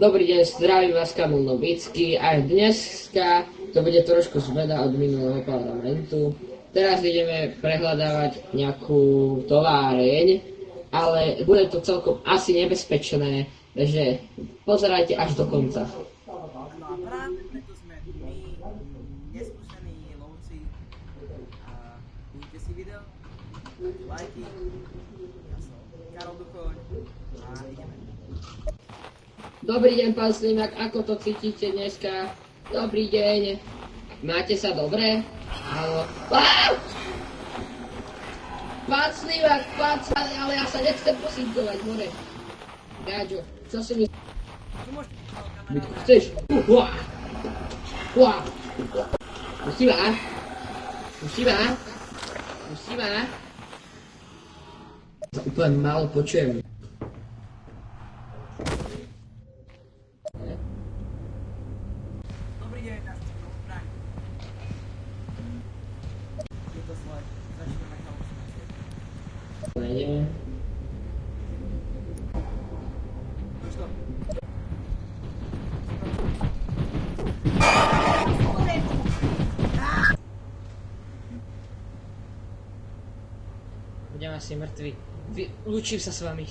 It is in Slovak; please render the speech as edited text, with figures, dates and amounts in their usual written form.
Dobrý deň, zdravím vás Kamil Novický. Aj dneska to bude trošku zmena od minulého parlamentu. Teraz ideme prehľadávať nejakú továreň, ale bude to celkom asi nebezpečné, takže pozerajte až do konca. No a práve preto sme my, neskúsení lovci, a budete si video, dajte lajky, ja som Karol Duchoň a ideme. Dobrý deň, pán Slimak, ako to cítite dneska? Dobrý deň. Máte sa dobre? Áno. Pán Slimak, ale ja sa nechcem posinkovať, more. Gáďo, čo si mi... Bytku, chceš? Musí ma? Úplne málo počujem. Dobrý deň, nás chcem zbraň. Je to zle, začneme halucinácie. Nejdeme. Už to. Budem asi mŕtvy. Lúčim sa s vami.